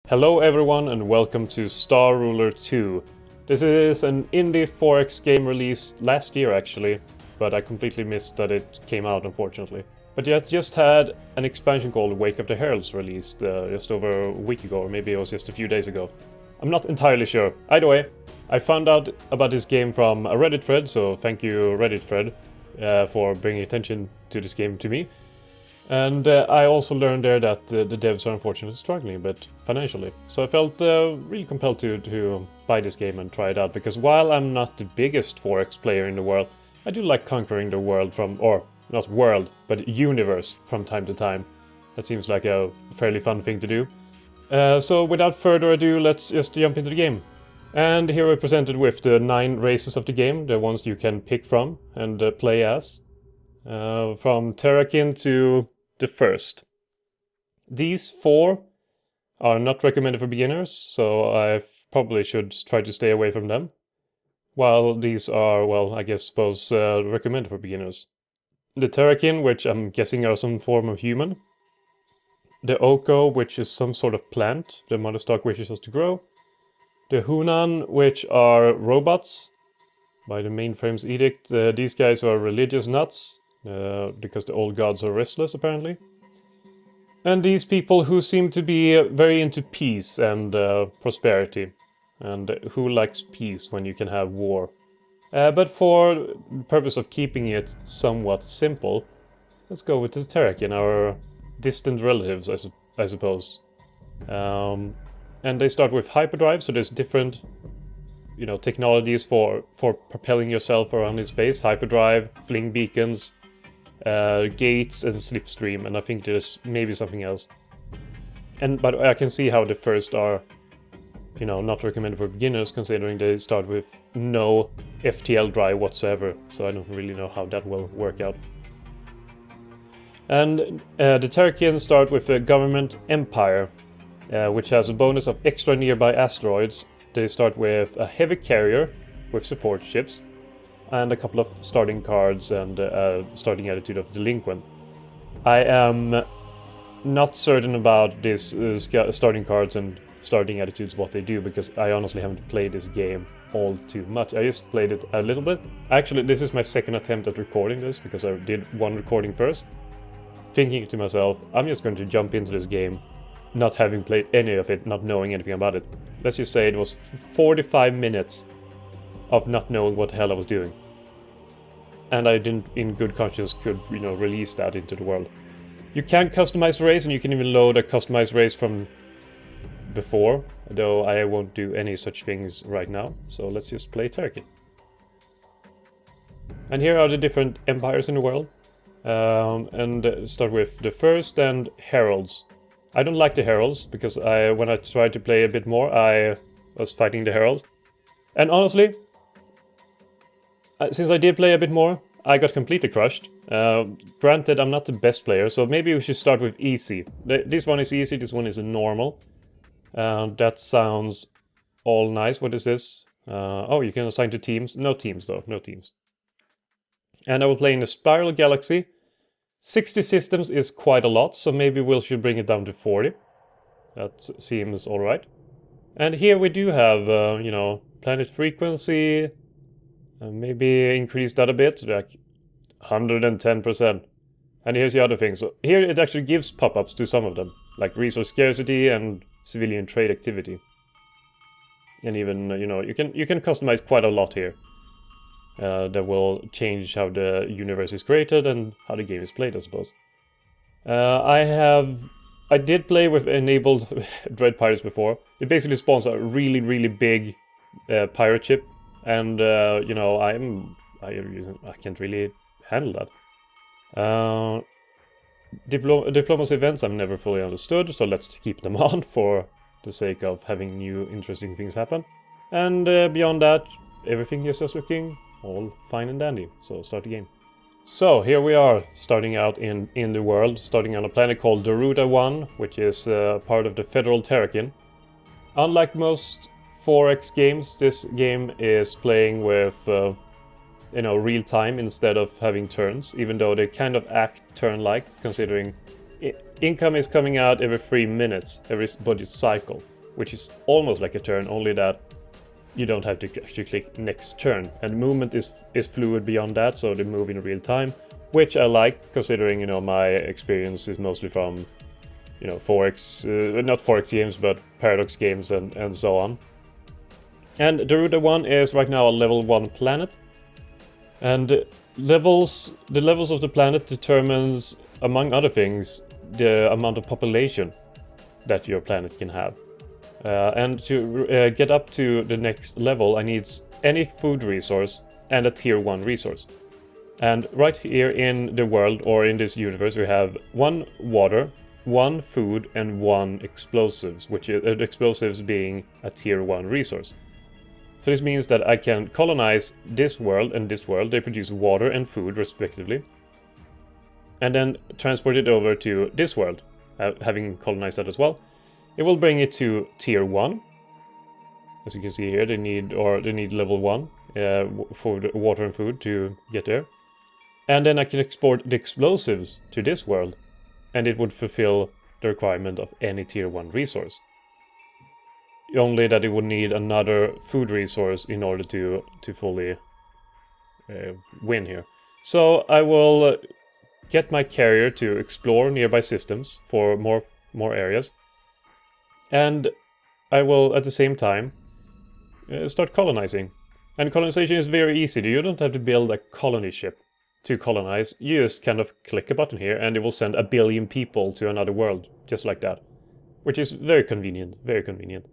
Hello everyone and welcome to Star Ruler 2. This is an indie 4X game released last year actually, but I completely missed that it came out unfortunately. But yet just had an expansion called Wake of the Heralds released just over a week ago, or maybe it was just a few days ago. I'm not entirely sure. Either way, I found out about this game from a Reddit thread, so thank you Reddit thread for bringing attention to this game to me. And I also learned there that the devs are unfortunately struggling a bit financially. So I felt really compelled to buy this game and try it out, because while I'm not the biggest 4X player in the world, I do like conquering the world or not world, but universe from time to time. That seems like a fairly fun thing to do. So without further ado, let's just jump into the game. And here we're presented with the 9 races of the game, the ones you can pick from and play as. From Terrakin to the first. These 4 are not recommended for beginners, so I probably should try to stay away from them. While these are, well, I suppose recommended for beginners. The Terrakin, which I'm guessing are some form of human. The Oko, which is some sort of plant the mother stock wishes us to grow. The Hunan, which are robots by the mainframe's edict. These guys are religious nuts. Because the old gods are restless, apparently. And these people who seem to be very into peace and prosperity. And who likes peace when you can have war? But for the purpose of keeping it somewhat simple, let's go with the Terrakin, our distant relatives, I suppose. And they start with hyperdrive, so there's different technologies for propelling yourself around in space. Hyperdrive, fling beacons, gates and slipstream, and I think there's maybe something else. But I can see how the first are, not recommended for beginners, considering they start with no FTL drive whatsoever. So I don't really know how that will work out. And the Terrakians start with a government empire, which has a bonus of extra nearby asteroids. They start with a heavy carrier with support ships, and a couple of starting cards and starting attitude of delinquent. I am not certain about this starting cards and starting attitudes, what they do, because I honestly haven't played this game all too much. I just played it a little bit. Actually, this is my second attempt at recording this, because I did one recording first. Thinking to myself, I'm just going to jump into this game, not having played any of it, not knowing anything about it. Let's just say it was 45 minutes of not knowing what the hell I was doing. And I didn't, in good conscience, could, release that into the world. You can customize the race, and you can even load a customized race from before, though I won't do any such things right now. So let's just play Terrakin. And here are the different empires in the world. And start with the first and Heralds. I don't like the Heralds, because when I tried to play a bit more, I was fighting the Heralds. And honestly, since I did play a bit more, I got completely crushed. Granted, I'm not the best player, so maybe we should start with easy. This one is easy, this one is a normal. That sounds all nice. What is this? Oh, you can assign to teams. No teams, though. No teams. And I will play in the Spiral Galaxy. 60 systems is quite a lot, so maybe we should bring it down to 40. That seems alright. And here we do have, planet frequency. Maybe increase that a bit, like 110%. And here's the other thing. So here it actually gives pop-ups to some of them, like resource scarcity and civilian trade activity. And even, you can customize quite a lot here. That will change how the universe is created and how the game is played, I suppose. I did play with enabled Dread Pirates before. It basically spawns a really, really big pirate ship. And, I can't really handle that. Diplomacy events I've never fully understood, so let's keep them on for the sake of having new interesting things happen. And beyond that, everything is just looking all fine and dandy, so start the game. So, here we are, starting out in the world, starting on a planet called Daruda 1, which is part of the Federal Terrakin. Unlike most 4X games, this game is playing with real time instead of having turns, even though they kind of act turn-like, considering income is coming out every 3 minutes, every budget cycle, which is almost like a turn, only that you don't have to actually click next turn. And movement is fluid beyond that, so they move in real time, which I like, considering, you know, my experience is mostly from, you know, Forex, not Forex games, but Paradox games and so on. And the Ruta one is right now a level 1 planet. And the levels of the planet determines, among other things, the amount of population that your planet can have. And to get up to the next level, I need any food resource and a tier 1 resource. And right here in the world, or in this universe, we have 1 water, 1 food, and 1 explosives, which is explosives being a tier 1 resource. So this means that I can colonize this world and this world. They produce water and food respectively. And then transport it over to this world, having colonized that as well. It will bring it to tier 1. As you can see here, they need level 1 for the water and food to get there. And then I can export the explosives to this world, and it would fulfill the requirement of any tier 1 resource. Only that it would need another food resource in order to fully win here. So I will get my carrier to explore nearby systems for more areas. And I will, at the same time, start colonizing. And colonization is very easy. You don't have to build a colony ship to colonize. You just kind of click a button here and it will send 1 billion people to another world, just like that. Which is very convenient, very convenient.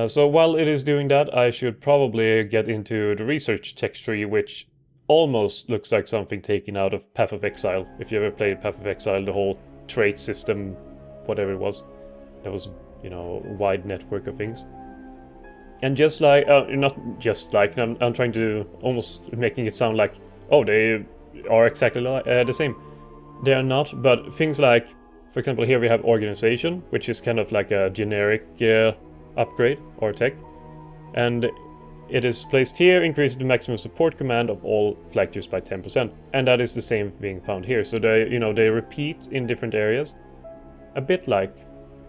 So while it is doing that, I should probably get into the research text tree, which almost looks like something taken out of Path of Exile. If you ever played Path of Exile, the whole trait system, whatever it was. That was, you know, a wide network of things. And just like, not just like, I'm trying to almost making it sound like, oh, they are exactly the same. They are not, but things like, for example, here we have organization, which is kind of like a generic upgrade or tech. And it is placed here, increases the maximum support command of all flag tiers by 10%. And that is the same thing found here. So they, you know, they repeat in different areas. A bit like,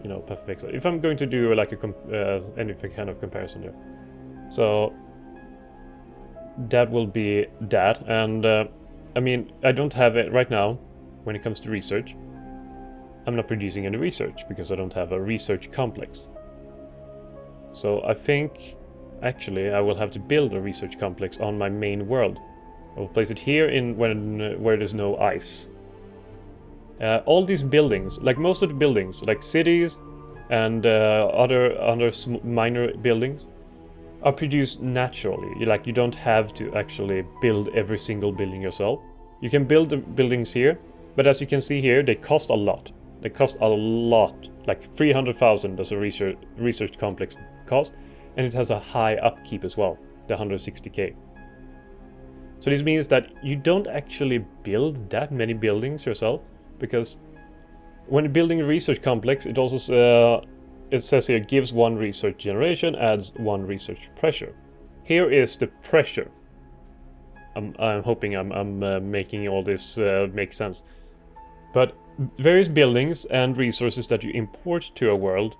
you know, Path of Exile. If I'm going to do like any kind of comparison there. So that will be that. And I mean, I don't have it right now when it comes to research. I'm not producing any research because I don't have a research complex. So I think actually I will have to build a research complex on my main world. I will place it here in where there's no ice. All these buildings, like most of the buildings, like cities and other minor buildings, are produced naturally. You don't have to actually build every single building yourself. You can build the buildings here, but as you can see here, they cost a lot. They cost a lot, like 300,000 does a research complex cost, and it has a high upkeep as well, the 160k. So this means that you don't actually build that many buildings yourself, because when building a research complex, it also it says here gives 1 research generation, adds 1 research pressure. Here is the pressure. I'm hoping I'm making all this make sense. But various buildings and resources that you import to a world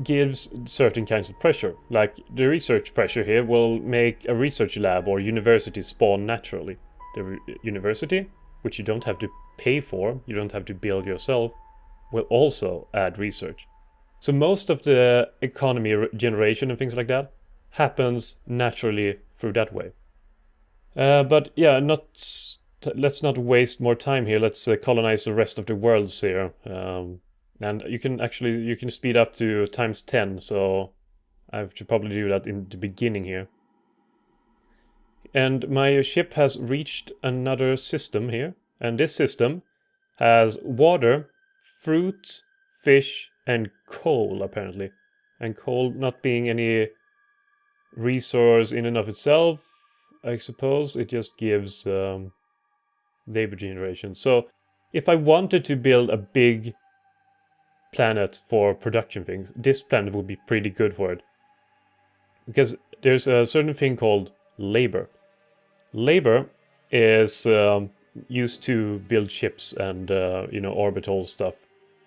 gives certain kinds of pressure. Like the research pressure here will make a research lab or university spawn naturally. The university, which you don't have to pay for, you don't have to build yourself, will also add research. So most of the economy generation and things like that happens naturally through that way. But yeah, let's not waste more time here. Let's colonize the rest of the worlds here. And you can speed up to times 10, so I should probably do that in the beginning here. And my ship has reached another system here, and this system has water, fruit, fish, and coal apparently. And coal not being any resource in and of itself, I suppose, it just gives labor generation. So if I wanted to build a big planet for production things, this planet would be pretty good for it. Because there's a certain thing called labor. Labor is used to build ships and you know, orbital stuff.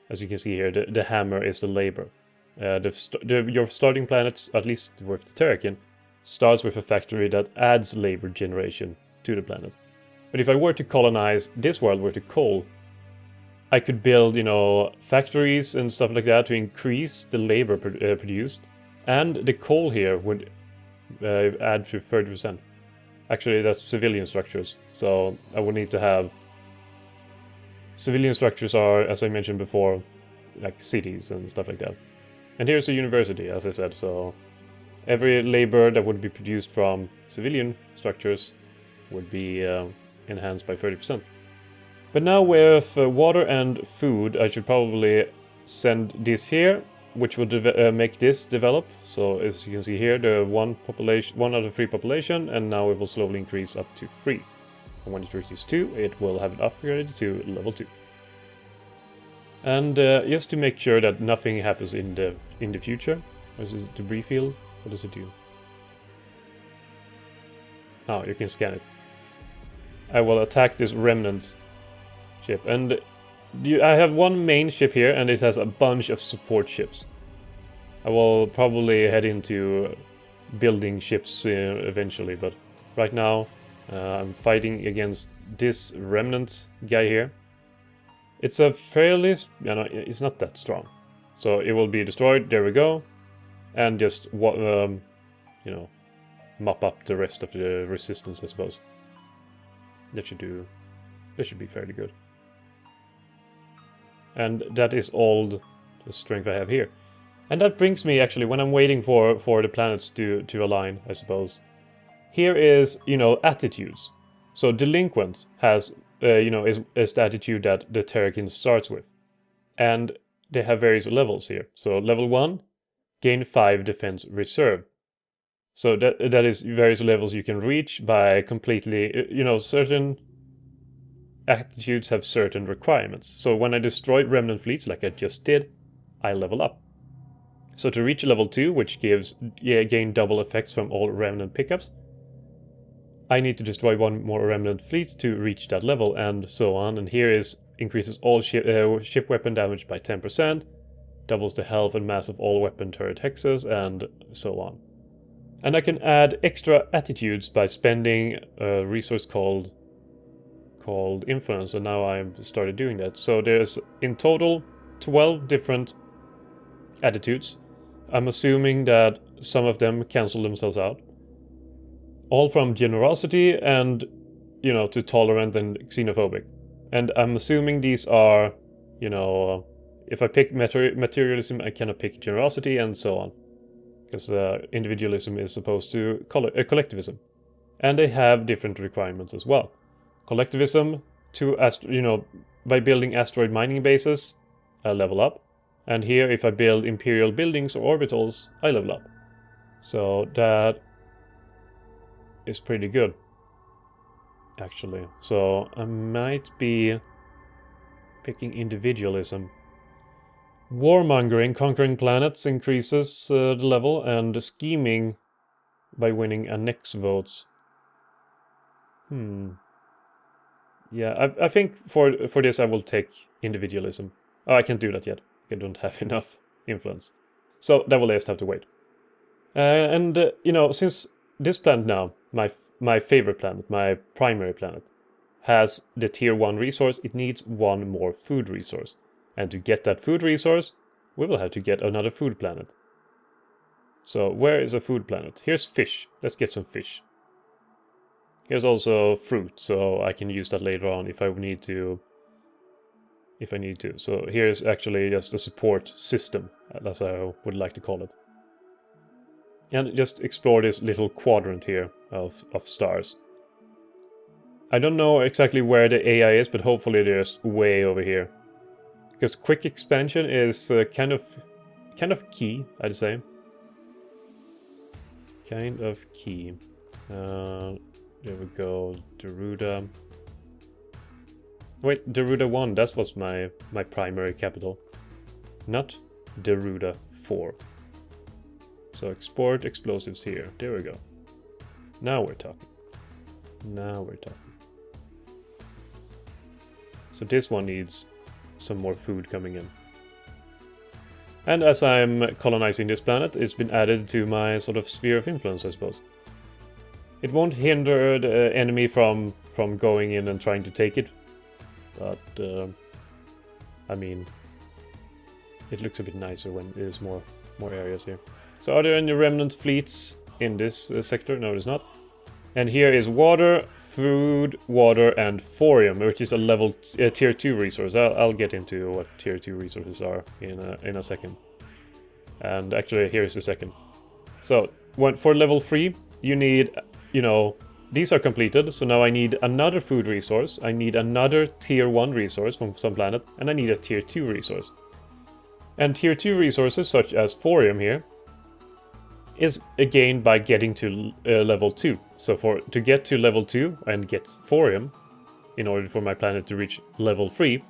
As you can see here, the hammer is the labor. Your starting planets, at least with the Terrakin, starts with a factory that adds labor generation to the planet. But if I were to colonize this world with the coal, I could build, you know, factories and stuff like that to increase the labor produced, and the coal here would add to 30%. Actually, that's civilian structures, so I would need to have... Civilian structures are, as I mentioned before, like cities and stuff like that. And here's a university, as I said, so every labor that would be produced from civilian structures would be enhanced by 30%. But now with water and food, I should probably send this here, which will make this develop. So as you can see here, the 1 out of 3 population, and now it will slowly increase up to 3. And when it reaches 2, it will have it upgraded to level 2. And just to make sure that nothing happens in the future, what is it, debris field? What does it do? Oh, you can scan it. I will attack this remnant ship, and I have one main ship here, and it has a bunch of support ships. I will probably head into building ships eventually, but right now I'm fighting against this remnant guy here. It's a fairly, you know, it's not that strong, so it will be destroyed. There we go, and just you know, mop up the rest of the resistance, I suppose. That should be fairly good. And that is all the strength I have here. And that brings me, actually, when I'm waiting for the planets to align, I suppose. Here is, you know, attitudes. So delinquent has, you know, is the attitude that the Terrakin starts with. And they have various levels here. So level 1, gain 5 defense reserve. So that is various levels you can reach by completely, you know, certain attitudes have certain requirements. So when I destroyed remnant fleets, like I just did, I level up. So to reach level 2, which gives gain double effects from all remnant pickups, I need to destroy 1 more remnant fleet to reach that level, and so on. And here is increases all ship weapon damage by 10%, doubles the health and mass of all weapon turret hexes, and so on. And I can add extra attitudes by spending a resource called influence, and now I've started doing that. So there's in total 12 different attitudes. I'm assuming that some of them cancel themselves out. All from generosity and, you know, to tolerant and xenophobic. And I'm assuming these are, you know, if I pick materialism, I cannot pick generosity and so on. Because individualism is opposed to collectivism. And they have different requirements as well. Collectivism, you know, by building asteroid mining bases, I level up. And here, if I build imperial buildings or orbitals, I level up. So that is pretty good, actually. So I might be picking individualism. Warmongering, conquering planets, increases the level, and scheming by winning annex votes. Yeah, I think for this I will take individualism. Oh, I can't do that yet. I don't have enough influence. So that will just have to wait. You know, since this planet now, my favorite planet, my primary planet, has the tier 1 resource, it needs 1 more food resource. And to get that food resource, we will have to get another food planet. So where is a food planet? Here's fish. Let's get some fish. Here's also fruit, so I can use that later on if I need to. So here's actually just a support system, as I would like to call it. And just explore this little quadrant here of stars. I don't know exactly where the AI is, but hopefully there's way over here. Because quick expansion is kind of key, I'd say. Kind of key. There we go, Deruda. Wait, Deruda 1, that was my primary capital. Not Deruda 4. So export explosives here. There we go. Now we're talking. So this one needs some more food coming in. And as I'm colonizing this planet, it's been added to my sort of sphere of influence, I suppose. It won't hinder the enemy from going in and trying to take it, but I mean, it looks a bit nicer when there's more areas here. So are there any remnant fleets in this sector? No, there's not. And here is water, food, water, and thorium, which is a level tier 2 resource. I'll get into what tier 2 resources are in a second. And actually, here is the second. So for level 3, you need, you know, these are completed. So now I need another food resource. I need another tier 1 resource from some planet, and I need a tier 2 resource. And tier 2 resources, such as thorium here, is gained by getting to level 2. So to get to level 2 and get thorium, in order for my planet to reach level 3,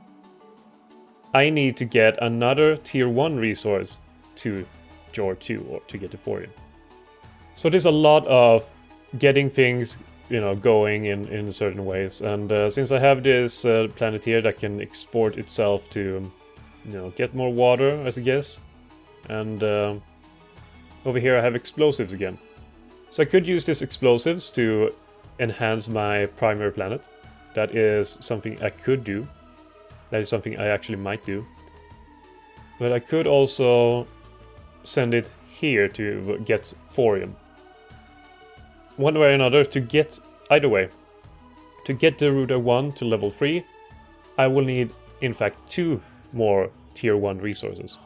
I need to get another tier 1 resource to Jor 2, or to get to thorium. So there's a lot of getting things, you know, going in certain ways. And since I have this planet here that can export itself to, you know, get more water, I guess, and over here I have explosives again. So I could use these explosives to enhance my primary planet. That is something I could do. That is something I actually might do. But I could also send it here to get thorium. One way or another, to get, either way, to get the Ruta 1 to level 3, I will need, in fact, 2 more tier 1 resources.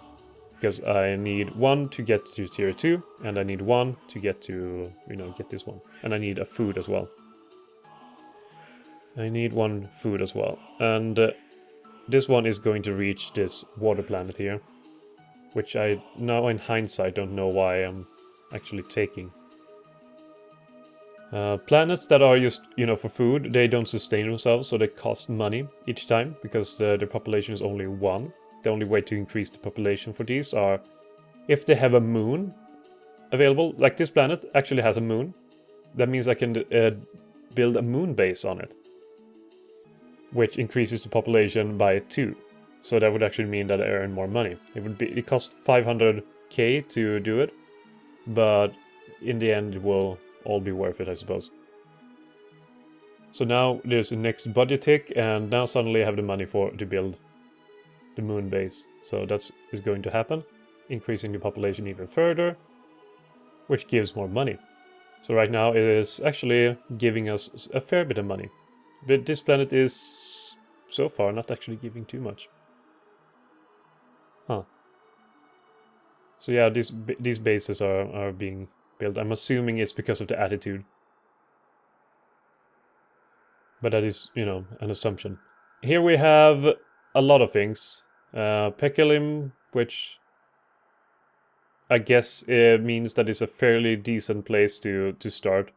Because I need 1 to get to tier 2, and I need 1 to get to, you know, get this one. And I need a food as well. I need 1 food as well. And this one is going to reach this water planet here. Which I, now in hindsight, don't know why I'm actually taking. Planets that are just, you know, for food, they don't sustain themselves, so they cost money each time, because their population is only 1. The only way to increase the population for these are if they have a moon available. Like this planet actually has a moon. That means I can build a moon base on it, which increases the population by 2. So that would actually mean that I earn more money. It costs 500k to do it, but in the end it will all be worth it, I suppose. So now there's the next budget tick, and now suddenly I have the money to build the moon base. So that is going to happen, increasing the population even further, which gives more money. So right now it is actually giving us a fair bit of money. But this planet is, so far, not actually giving too much. Huh. So yeah, these bases are being built. I'm assuming it's because of the attitude. But that is, you know, an assumption. Here we have a lot of things. Pekelim, which I guess means that it's a fairly decent place to start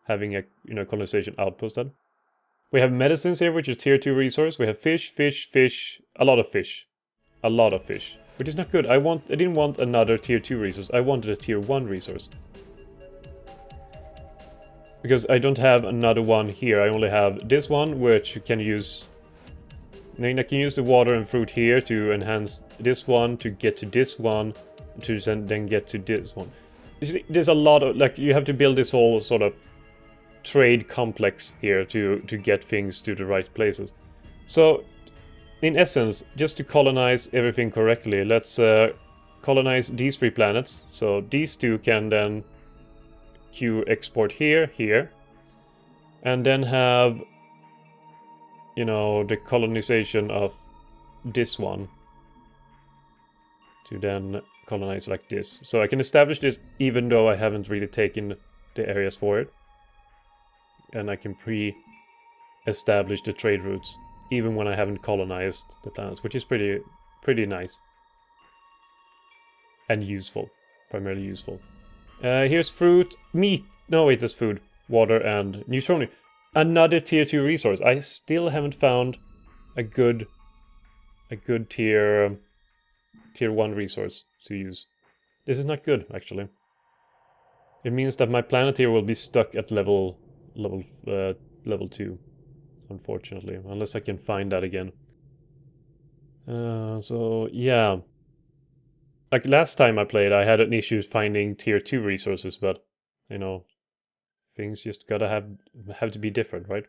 having a, you know, colonization outpost at. We have medicines here, which is tier 2 resource. We have fish, a lot of fish. A lot of fish. Which is not good. I didn't want another tier 2 resource. I wanted a tier 1 resource. Because I don't have another one here. I only have this one, which you can use. I can use the water and fruit here to enhance this one, to get to this one, to then get to this one. You see, there's a lot of, like, you have to build this whole sort of trade complex here to get things to the right places. So, in essence, just to colonize everything correctly, let's colonize these 3 planets. So these 2 can then export here, and then have, you know, the colonization of this one to then colonize like this. So I can establish this even though I haven't really taken the areas for it. And I can pre-establish the trade routes even when I haven't colonized the planets, which is pretty nice. And useful. Primarily useful. Here's fruit, meat. No, wait, that's food, water, and neutronium. Another tier 2 resource. I still haven't found a good tier 1 resource to use. This is not good, actually. It means that my planet here will be stuck at level 2. unfortunately, unless I can find that again. So yeah. Like last time I played, I had an issue finding tier 2 resources, but, you know, things just gotta have to be different, right?